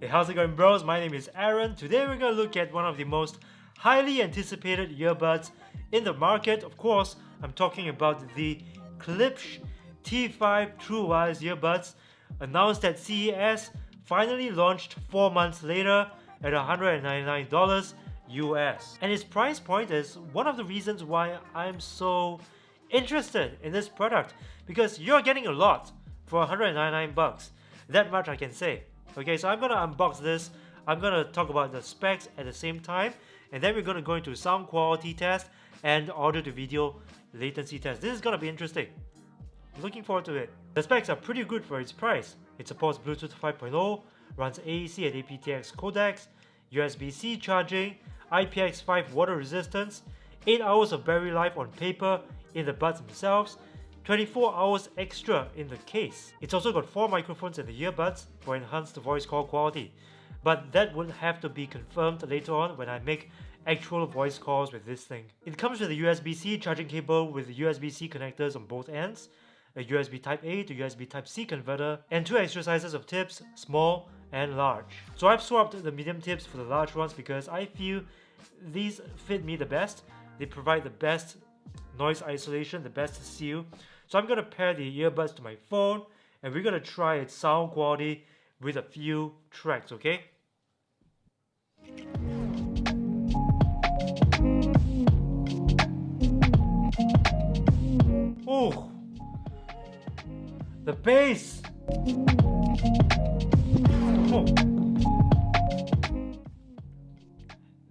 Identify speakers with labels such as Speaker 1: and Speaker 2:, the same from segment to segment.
Speaker 1: Hey, how's it going, bros? My name is Aaron. Today we're going to look at one of the most highly anticipated earbuds in the market. Of course, I'm talking about the Klipsch T5 True Wireless earbuds, announced at CES, finally launched 4 months later at $199 US. And its price point is one of the reasons why I'm so interested in this product, because you're getting a lot for 199 bucks. That much I can say. Okay, so I'm gonna unbox this. I'm gonna talk about the specs at the same time, and then we're gonna go into sound quality test and audio to video latency test. This is gonna be interesting. Looking forward to it. The specs are pretty good for its price. It supports Bluetooth 5.0, runs AAC and aptX codecs, USB-C charging, IPX5 water resistance, 8 hours of battery life on paper in the buds themselves, 24 hours extra in the case. It's also got 4 microphones in the earbuds for enhanced voice call quality, but that would have to be confirmed later on when I make actual voice calls with this thing. It comes with a USB-C charging cable with USB-C connectors on both ends, a USB Type-A to USB Type-C converter, and 2 extra sizes of tips, small and large. So I've swapped the medium tips for the large ones because I feel these fit me the best. They provide the best noise isolation, the best seal. So I'm gonna pair the earbuds to my phone and we're gonna try its sound quality with a few tracks, okay? Oh, the bass! Oh.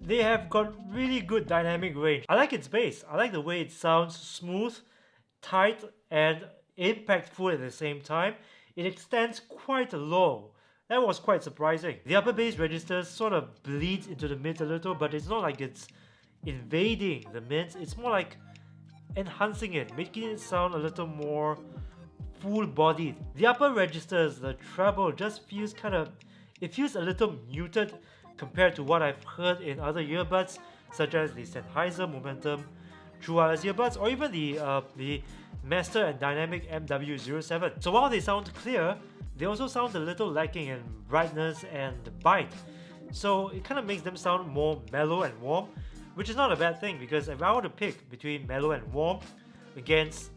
Speaker 1: They have got really good dynamic range. I like its bass. I like the way it sounds smooth, tight, and impactful at the same time. It extends quite low. That was quite surprising. The upper bass registers sort of bleeds into the mids a little, but it's not like it's invading the mids. It's more like enhancing it, making it sound a little more full-bodied. The upper registers, the treble, just feels it feels a little muted compared to what I've heard in other earbuds, such as the Sennheiser Momentum True Wireless earbuds, or even the Master and Dynamic MW07. So while they sound clear, they also sound a little lacking in brightness and bite. So it kind of makes them sound more mellow and warm, which is not a bad thing, because if I were to pick between mellow and warm against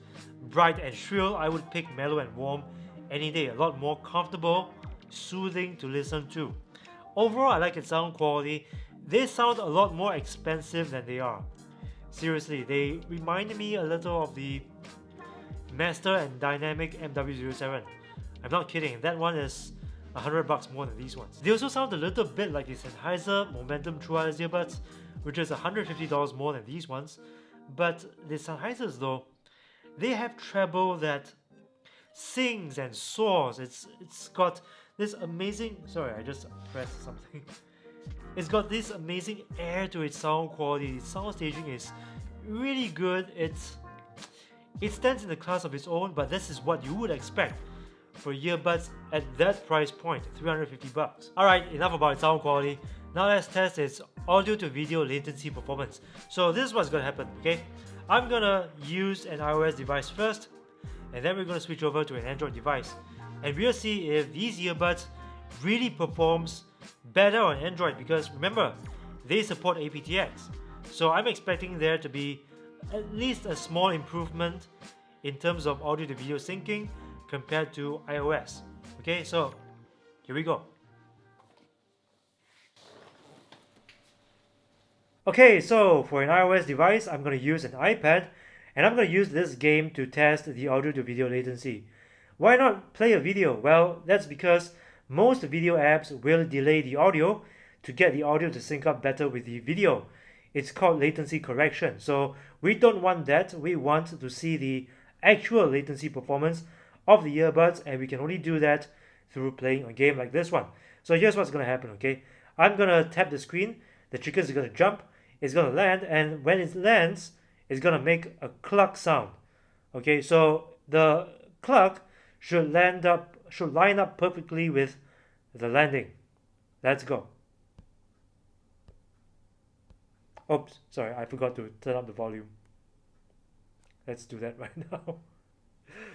Speaker 1: bright and shrill, I would pick mellow and warm any day. A lot more comfortable, soothing to listen to. Overall, I like its sound quality. They sound a lot more expensive than they are. Seriously, they remind me a little of the Master and Dynamic MW07. I'm not kidding, that one is $100 more than these ones. They also sound a little bit like the Sennheiser Momentum True Wireless earbuds, which is $150 more than these ones. But the Sennheisers though, they have treble that sings and soars. It's got this amazing... Sorry, I just pressed something. It's got this amazing air to its sound quality. Its sound staging is really good. It stands in the class of its own, but this is what you would expect for earbuds at that price point, $350. Alright, enough about its sound quality. Now let's test its audio to video latency performance. So this is what's gonna happen, okay? I'm gonna use an iOS device first, and then we're gonna switch over to an Android device. And we'll see if these earbuds really performs better on Android, because remember, they support aptX. So I'm expecting there to be at least a small improvement in terms of audio to video syncing compared to iOS. Okay, so here we go. Okay, so for an iOS device, I'm going to use an iPad, and I'm going to use this game to test the audio to video latency. Why not play a video? Well, that's because most video apps will delay the audio to get the audio to sync up better with the video. It's called latency correction. So we don't want that. We want to see the actual latency performance of the earbuds, and we can only do that through playing a game like this one. So here's what's going to happen, okay? I'm going to tap the screen, the trigger is going to jump, it's going to land, and when it lands, it's going to make a cluck sound. Okay, so the cluck should line up perfectly with the landing. Let's go. Oops, sorry, I forgot to turn up the volume. Let's do that right now.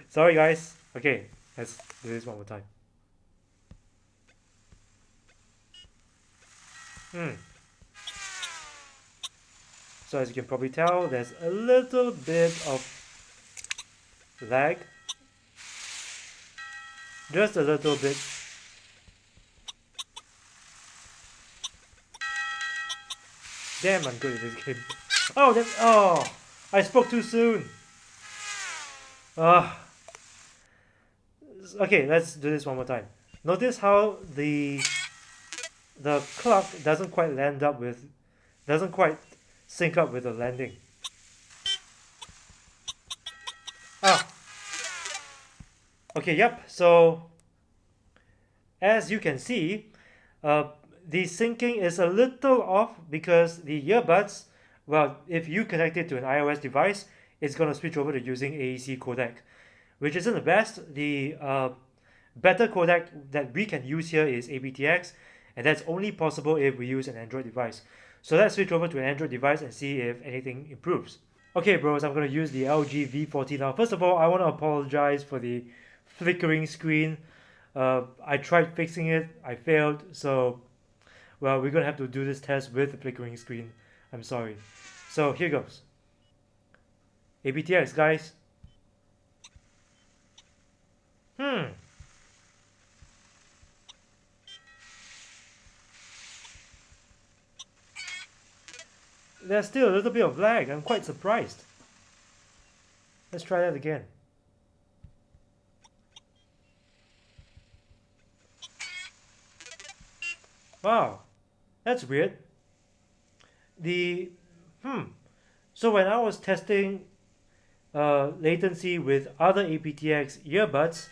Speaker 1: Sorry guys. Okay, let's do this one more time. So as you can probably tell, there's a little bit of lag. Just a little bit. Damn, I'm good at this game. Oh, I spoke too soon. Okay, let's do this one more time. Notice how the clock doesn't quite sync up with the landing. Okay, yep. So as you can see, the syncing is a little off because the earbuds, well, if you connect it to an iOS device, it's going to switch over to using AAC codec, which isn't the best. The better codec that we can use here is aptX, and that's only possible if we use an Android device. So let's switch over to an Android device and see if anything improves. Okay, bros, I'm going to use the LG V40 now. First of all, I want to apologize for the flickering screen. I tried fixing it, I failed, so well, we're gonna have to do this test with the flickering screen. I'm sorry. So here goes. aptX, guys. There's still a little bit of lag. I'm quite surprised. Let's try that again. Wow, that's weird. So when I was testing latency with other aptX earbuds,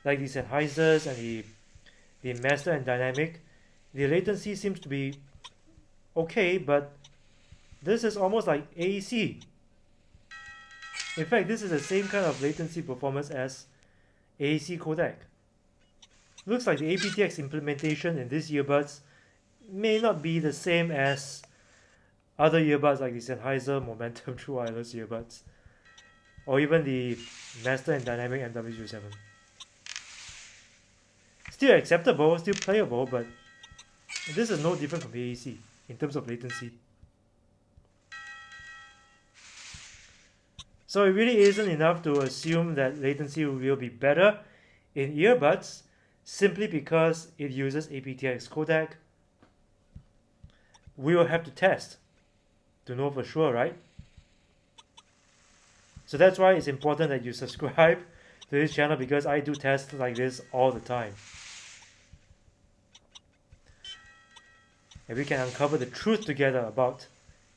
Speaker 1: like the Sennheisers and the Master and Dynamic, the latency seems to be okay, but this is almost like AAC. In fact, this is the same kind of latency performance as AAC codec. Looks like the aptX implementation in these earbuds may not be the same as other earbuds like the Sennheiser Momentum True Wireless earbuds, or even the Master and Dynamic MW07. Still acceptable, still playable, but this is no different from AAC in terms of latency. So it really isn't enough to assume that latency will be better in earbuds simply because it uses aptX codec. We will have to test to know for sure, right? So that's why it's important that you subscribe to this channel, because I do tests like this all the time. And we can uncover the truth together about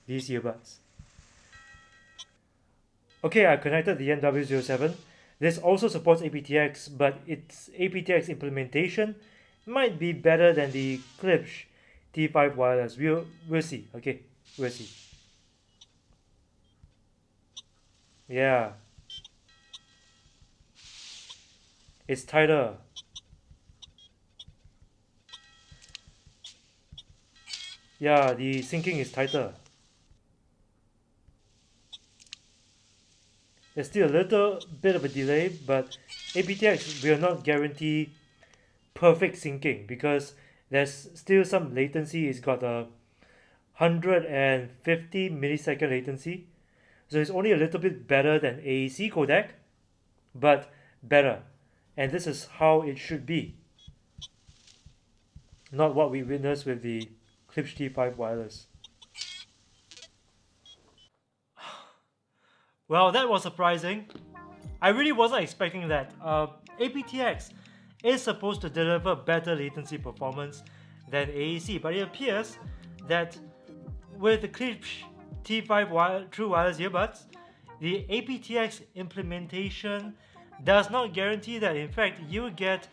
Speaker 1: these earbuds. Okay, I connected the NW07. This also supports aptX, but its aptX implementation might be better than the Klipsch T5 wireless. We'll see. Okay, we'll see. Yeah, it's tighter. Yeah, the syncing is tighter. There's still a little bit of a delay, but aptX will not guarantee perfect syncing because there's still some latency. It's got a 150 millisecond latency, so it's only a little bit better than AAC codec, but better. And this is how it should be, not what we witnessed with the Klipsch T5 wireless. Well, that was surprising. I really wasn't expecting that. aptX is supposed to deliver better latency performance than AAC, but it appears that with the Klipsch T5 True Wireless earbuds, the aptX implementation does not guarantee that. In fact, you get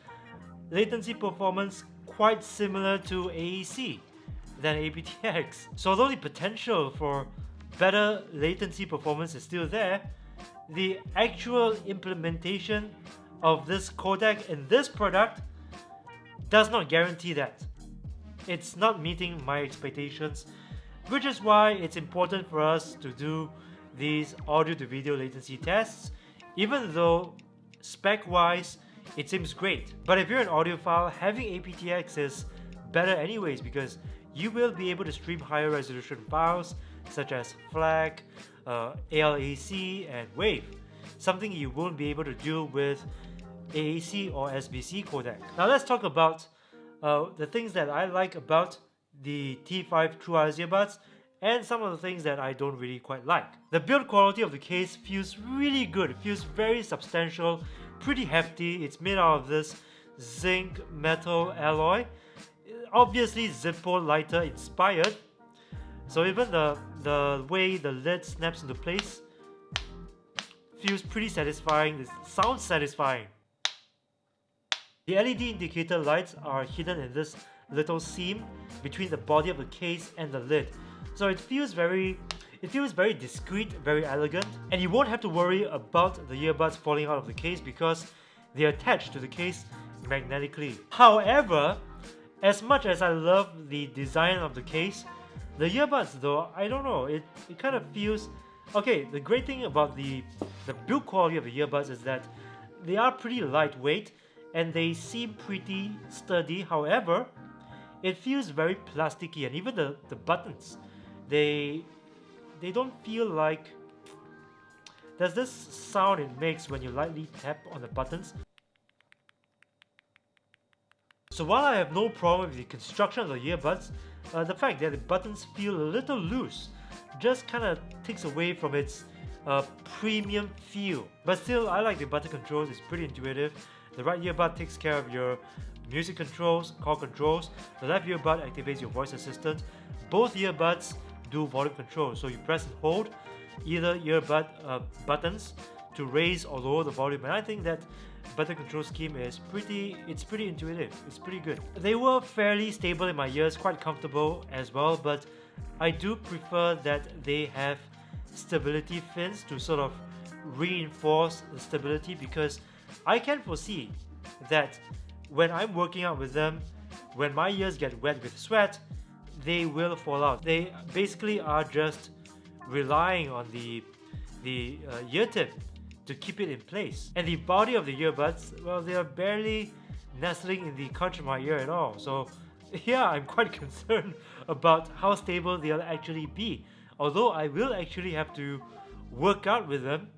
Speaker 1: latency performance quite similar to AAC than aptX. So although the potential for better latency performance is still there, the actual implementation of this codec in this product does not guarantee that. It's not meeting my expectations, which is why it's important for us to do these audio to video latency tests, even though spec wise it seems great. But if you're an audiophile, having aptX is better anyways, because you will be able to stream higher resolution files such as FLAC, ALAC, and WAVE, something you won't be able to do with AAC or SBC codec. Now let's talk about the things that I like about the T5 True Wireless earbuds and some of the things that I don't really quite like. The build quality of the case feels really good. It feels very substantial, pretty hefty. It's made out of this zinc metal alloy, obviously Zippo lighter inspired. So even the way the lid snaps into place feels pretty satisfying. It sounds satisfying. The LED indicator lights are hidden in this little seam between the body of the case and the lid. So it feels very discreet, very elegant, and you won't have to worry about the earbuds falling out of the case because they're attached to the case magnetically. However, as much as I love the design of the case, the earbuds though, I don't know, it kind of feels... Okay, the great thing about the build quality of the earbuds is that they are pretty lightweight and they seem pretty sturdy. However, it feels very plasticky, and even the buttons, they don't feel like... There's this sound it makes when you lightly tap on the buttons. So while I have no problem with the construction of the earbuds, the fact that the buttons feel a little loose just kind of takes away from its premium feel. But still, I like the button controls. It's pretty intuitive. The right earbud takes care of your music controls, call controls. The left earbud activates your voice assistant. Both earbuds do volume control, so you press and hold either earbud buttons to raise or lower the volume, and I think that button control scheme is pretty intuitive. It's pretty good. They were fairly stable in my ears, quite comfortable as well, but I do prefer that they have stability fins to sort of reinforce the stability, because I can foresee that when I'm working out with them, when my ears get wet with sweat, they will fall out. They basically are just relying on the ear tip to keep it in place. And the body of the earbuds, well, they are barely nestling in the conch of my ear at all. So yeah, I'm quite concerned about how stable they'll actually be. Although I will actually have to work out with them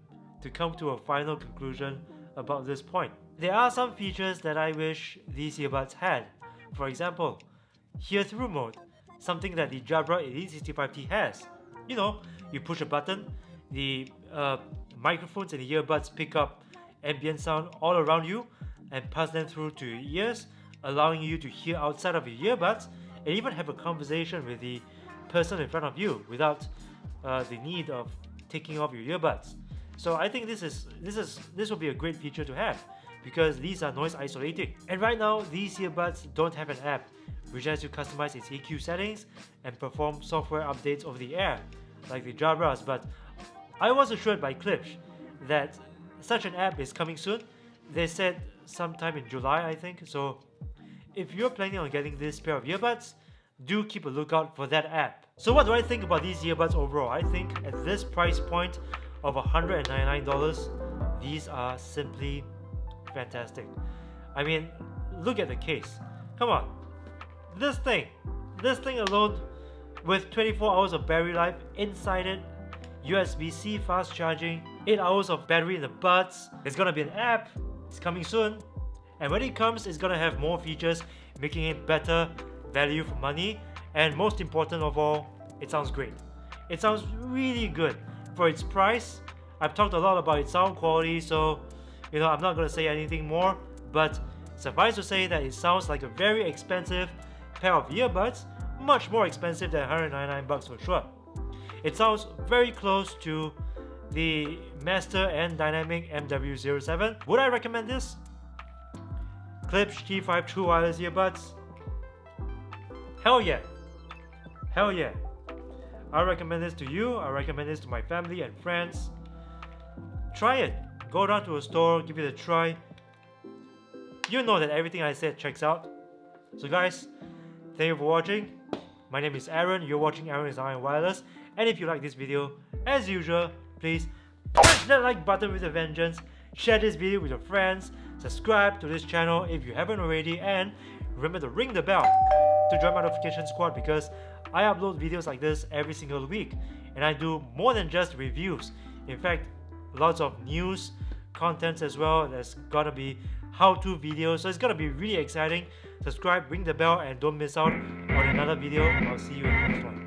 Speaker 1: to come to a final conclusion about this point. There are some features that I wish these earbuds had. For example, hear through mode, something that the Jabra Elite 65T has. You know, you push a button, the microphones and the earbuds pick up ambient sound all around you and pass them through to your ears, allowing you to hear outside of your earbuds and even have a conversation with the person in front of you without the need of taking off your earbuds. So I think this will be a great feature to have, because these are noise isolating. And right now, these earbuds don't have an app which lets you customize its EQ settings and perform software updates over the air like the Jabras, but I was assured by Klipsch that such an app is coming soon. They said sometime in July, I think. So if you're planning on getting this pair of earbuds, do keep a lookout for that app. So what do I think about these earbuds overall? I think at this price point of $199, these are simply fantastic. I mean, look at the case. Come on. This thing alone, with 24 hours of battery life inside it, USB-C fast charging, 8 hours of battery in the buds. There's gonna be an app, it's coming soon. And when it comes, it's gonna have more features, making it better value for money. And most important of all, it sounds great. It sounds really good. For its price, I've talked a lot about its sound quality, so I'm not gonna say anything more, but suffice to say that it sounds like a very expensive pair of earbuds, much more expensive than $199 for sure. It sounds very close to the Master and Dynamic MW07. Would I recommend this? Klipsch T5 True Wireless earbuds? Hell yeah. Hell yeah. I recommend this to you. I recommend this to my family and friends. Try it. Go down to a store, give it a try. You know that everything I said checks out. So guys, thank you for watching. My name is Aaron. You're watching Aaron is Iron Wireless. And if you like this video, as usual, please punch that like button with a vengeance. Share this video with your friends. Subscribe to this channel if you haven't already. And remember to ring the bell to join my notification squad, because I upload videos like this every single week, and I do more than just reviews. In fact, lots of news contents as well. There's gonna be how-to videos, so it's gonna be really exciting. Subscribe, ring the bell, and don't miss out on another video. I'll see you in the next one.